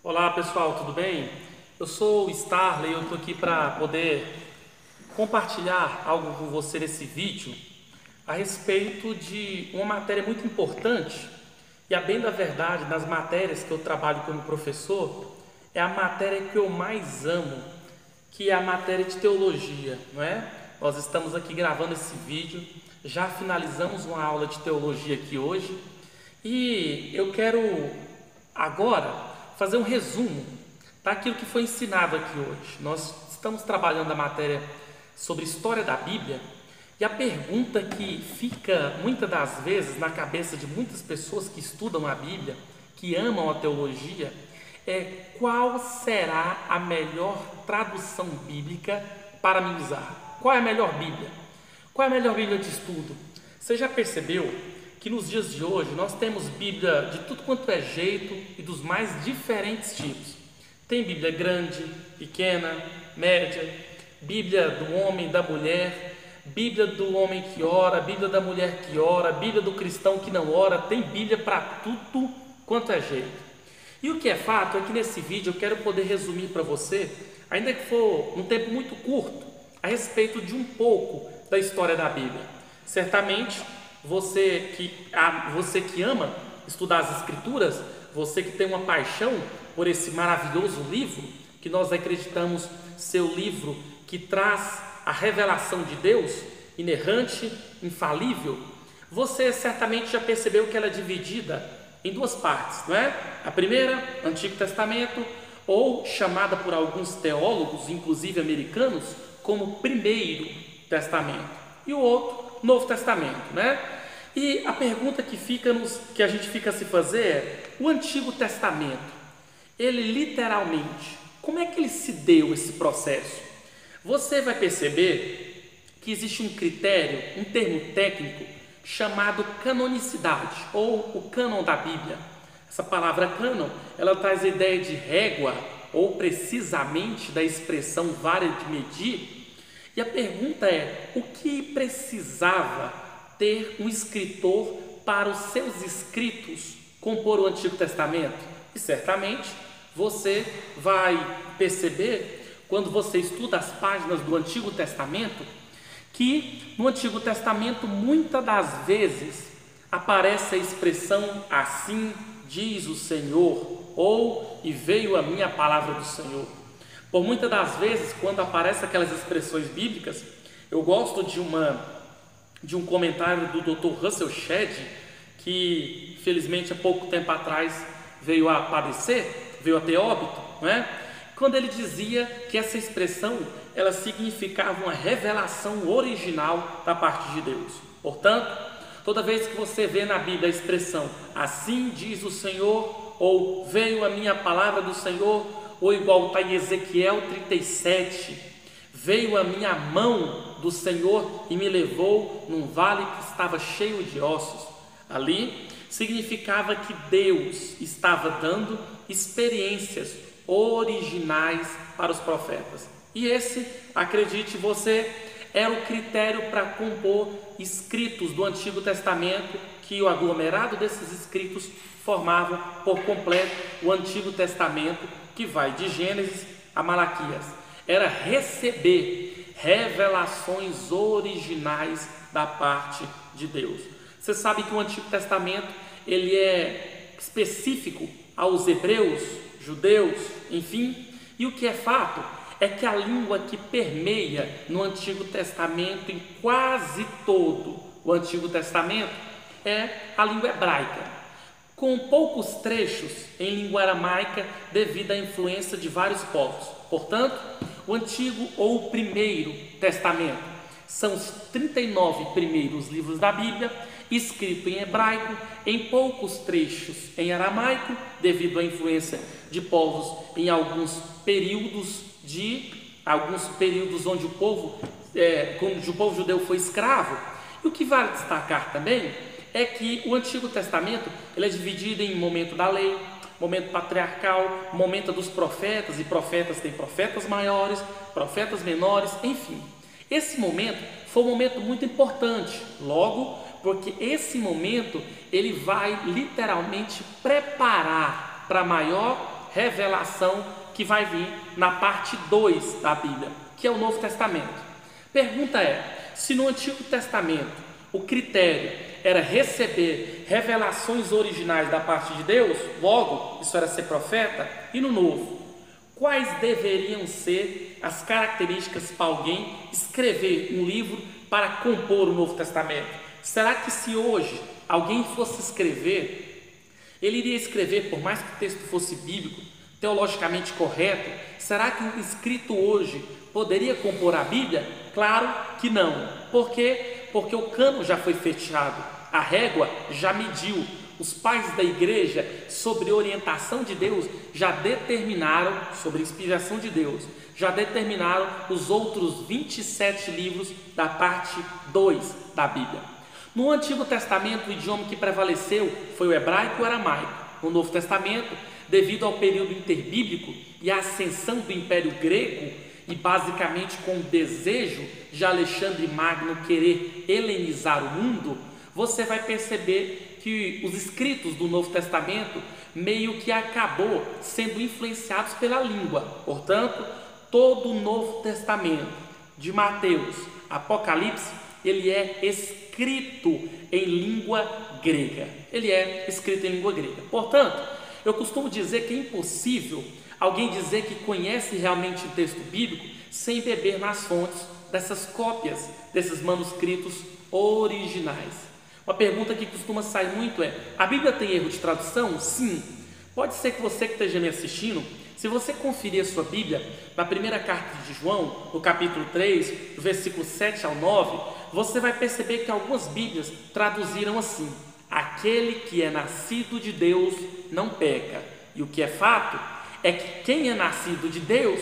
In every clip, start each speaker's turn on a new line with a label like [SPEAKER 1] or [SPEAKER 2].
[SPEAKER 1] Olá pessoal, tudo bem? Eu sou o Starley, eu estou aqui para poder compartilhar algo com você nesse vídeo a respeito de uma matéria muito importante e, a bem da verdade, nas matérias que eu trabalho como professor, é a matéria que eu mais amo, que é a matéria de teologia, não é? Nós estamos aqui gravando esse vídeo, já finalizamos uma aula de teologia aqui hoje e eu quero agora fazer um resumo daquilo que foi ensinado aqui hoje. Nós estamos trabalhando a matéria sobre história da Bíblia e a pergunta que fica muitas das vezes na cabeça de muitas pessoas que estudam a Bíblia, que amam a teologia, é: qual será a melhor tradução bíblica para me usar? Qual é a melhor Bíblia? Qual é a melhor Bíblia de estudo? Você já percebeu que nos dias de hoje nós temos Bíblia de tudo quanto é jeito e dos mais diferentes tipos? Tem Bíblia grande, pequena, média, Bíblia do homem, da mulher, Bíblia do homem que ora, Bíblia da mulher que ora, Bíblia do cristão que não ora. Tem Bíblia para tudo quanto é jeito. E o que é fato é que nesse vídeo eu quero poder resumir para você, ainda que for um tempo muito curto, a respeito de um pouco da história da Bíblia. Certamente você que ama estudar as Escrituras, você que tem uma paixão por esse maravilhoso livro, que nós acreditamos ser o livro que traz a revelação de Deus, inerrante, infalível, você certamente já percebeu que ela é dividida em duas partes, não é? A primeira, Antigo Testamento, ou chamada por alguns teólogos, inclusive americanos, como Primeiro Testamento, e o outro, Novo Testamento, né? E a pergunta que a gente fica a se fazer é: o Antigo Testamento, ele literalmente, como é que ele se deu esse processo? Você vai perceber que existe um critério, um termo técnico chamado canonicidade, ou o cânon da Bíblia. Essa palavra cânon, ela traz a ideia de régua, ou precisamente da expressão vara de medir. E a pergunta é: o que precisava ter um escritor para os seus escritos compor o Antigo Testamento? E certamente você vai perceber, quando você estuda as páginas do Antigo Testamento, que no Antigo Testamento muitas das vezes aparece a expressão "assim diz o Senhor", ou "e veio a minha palavra do Senhor". Por muitas das vezes, quando aparecem aquelas expressões bíblicas, eu gosto de um comentário do Dr. Russell Shedd, que infelizmente há pouco tempo atrás veio a padecer, veio a ter óbito, não é? Quando ele dizia que essa expressão ela significava uma revelação original da parte de Deus. Portanto, toda vez que você vê na Bíblia a expressão "assim diz o Senhor", ou "veio a minha palavra do Senhor", ou igual está em Ezequiel 37, "veio a minha mão do Senhor e me levou num vale que estava cheio de ossos", ali significava que Deus estava dando experiências originais para os profetas. E esse, acredite você, era o critério para compor escritos do Antigo Testamento, que o aglomerado desses escritos formavam por completo o Antigo Testamento, que vai de Gênesis a Malaquias. Era receber revelações originais da parte de Deus. Você sabe que o Antigo Testamento ele é específico aos hebreus, judeus, enfim, e o que é fato é que a língua que permeia no Antigo Testamento, em quase todo o Antigo Testamento, é a língua hebraica, com poucos trechos em língua aramaica devido à influência de vários povos. Portanto, o Antigo ou o Primeiro Testamento são os 39 primeiros livros da Bíblia, escrito em hebraico, em poucos trechos em aramaico, devido à influência de povos em alguns períodos onde o povo judeu foi escravo. E o que vale destacar também é que o Antigo Testamento ele é dividido em momento da lei, momento patriarcal, momento dos profetas, e profetas têm profetas maiores, profetas menores, enfim. Esse momento foi um momento muito importante, logo porque esse momento ele vai literalmente preparar para a maior revelação que vai vir na parte 2 da Bíblia, que é o Novo Testamento. Pergunta é, se no Antigo Testamento o critério era receber revelações originais da parte de Deus, logo isso era ser profeta, e no Novo, quais deveriam ser as características para alguém escrever um livro para compor o Novo Testamento? Será que se hoje alguém fosse escrever, ele iria escrever, por mais que o texto fosse bíblico, teologicamente correto, será que o escrito hoje poderia compor a Bíblia? Claro que não. Por quê? Porque o cano já foi fechado, a régua já mediu. Os pais da igreja, sobre orientação de Deus, já determinaram, sobre inspiração de Deus, já determinaram os outros 27 livros da parte 2 da Bíblia. No Antigo Testamento, o idioma que prevaleceu foi o hebraico e o aramaico. No Novo Testamento, devido ao período interbíblico e à ascensão do Império Grego, e basicamente com o desejo de Alexandre Magno querer helenizar o mundo, você vai perceber que os escritos do Novo Testamento meio que acabou sendo influenciados pela língua. Portanto, todo o Novo Testamento, de Mateus, Apocalipse, ele é escrito em língua grega. Ele é escrito em língua grega. Portanto, eu costumo dizer que é impossível alguém dizer que conhece realmente o texto bíblico sem beber nas fontes dessas cópias, desses manuscritos originais. Uma pergunta que costuma sair muito é: a Bíblia tem erro de tradução? Sim. Pode ser que você que esteja me assistindo, se você conferir a sua Bíblia, na primeira carta de João, no capítulo 3, do versículo 7 ao 9, você vai perceber que algumas Bíblias traduziram assim: aquele que é nascido de Deus não peca. E o que é fato é que quem é nascido de Deus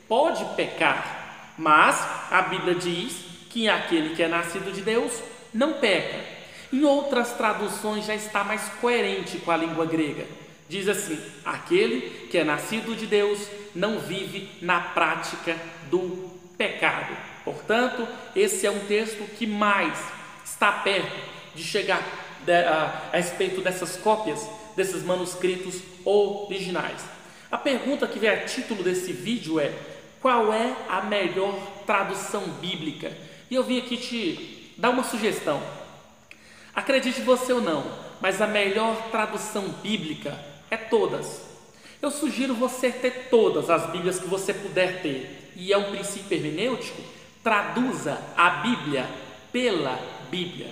[SPEAKER 1] pode pecar, mas a Bíblia diz que aquele que é nascido de Deus não peca. Em outras traduções já está mais coerente com a língua grega. Diz assim: aquele que é nascido de Deus não vive na prática do pecado. Portanto, esse é um texto que mais está perto de chegar a respeito dessas cópias, desses manuscritos originais. A pergunta que vem a título desse vídeo é: qual é a melhor tradução bíblica? E eu vim aqui te dar uma sugestão. Acredite você ou não, mas a melhor tradução bíblica é todas. Eu sugiro você ter todas as Bíblias que você puder ter. E é um princípio hermenêutico: traduza a Bíblia pela Bíblia.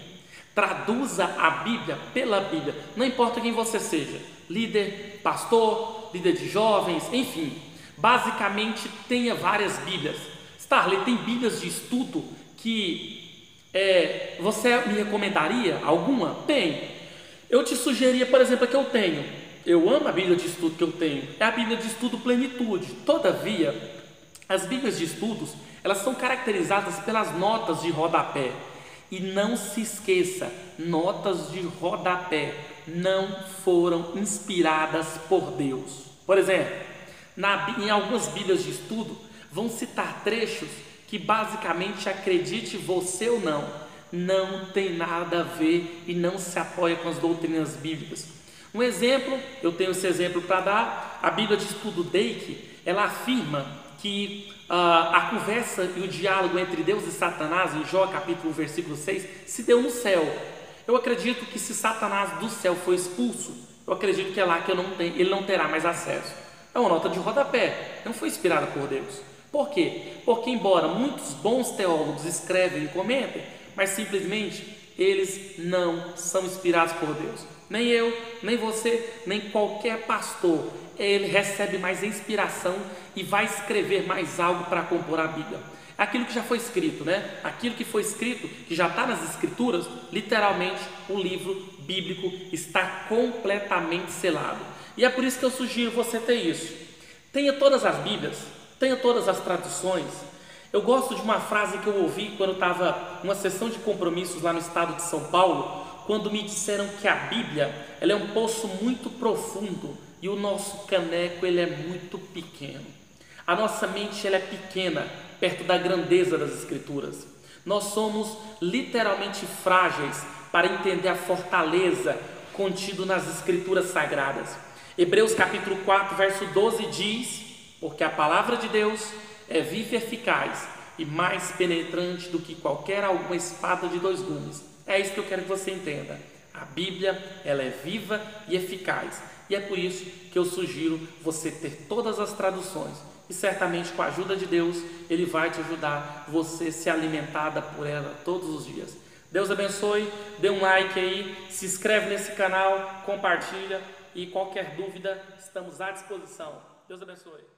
[SPEAKER 1] Traduza a Bíblia pela Bíblia. Não importa quem você seja, líder, pastor, líder de jovens, enfim. Basicamente tenha várias Bíblias. Starley, tem Bíblias de estudo que você me recomendaria alguma? Tem. Eu te sugeria, por exemplo, a que eu tenho. Eu amo a Bíblia de estudo que eu tenho. É a Bíblia de estudo Plenitude. Todavia, as Bíblias de estudos, elas são caracterizadas pelas notas de rodapé. E não se esqueça, notas de rodapé não foram inspiradas por Deus. Por exemplo, em algumas Bíblias de estudo, vão citar trechos que basicamente, acredite você ou não tem nada a ver e não se apoia com as doutrinas bíblicas. Um exemplo, eu tenho esse exemplo para dar: a Bíblia de estudo Dake, ela afirma que a conversa e o diálogo entre Deus e Satanás, em Jó capítulo 1, versículo 6, se deu no céu. Eu acredito que se Satanás do céu foi expulso, eu acredito que é lá que ele não terá mais acesso. É uma nota de rodapé, não foi inspirada por Deus. Por quê? Porque embora muitos bons teólogos escrevem e comentem, mas simplesmente eles não são inspirados por Deus. Nem eu, nem você, nem qualquer pastor, ele recebe mais inspiração e vai escrever mais algo para compor a Bíblia. Aquilo que já foi escrito, né? Aquilo que foi escrito, que já está nas Escrituras, literalmente o livro bíblico está completamente selado. E é por isso que eu sugiro você ter isso. Tenha todas as Bíblias, tenha todas as traduções. Eu gosto de uma frase que eu ouvi quando eu estava numa sessão de compromissos lá no estado de São Paulo, quando me disseram que a Bíblia ela é um poço muito profundo e o nosso caneco ele é muito pequeno. A nossa mente ela é pequena perto da grandeza das Escrituras. Nós somos literalmente frágeis para entender a fortaleza contida nas Escrituras Sagradas. Hebreus capítulo 4, verso 12 diz: porque a palavra de Deus é viva e eficaz e mais penetrante do que qualquer alguma espada de dois gumes. É isso que eu quero que você entenda. A Bíblia, ela é viva e eficaz, e é por isso que eu sugiro você ter todas as traduções, e certamente com a ajuda de Deus, Ele vai te ajudar você ser alimentada por ela todos os dias. Deus abençoe, dê um like aí, se inscreve nesse canal, compartilha, e qualquer dúvida estamos à disposição. Deus abençoe.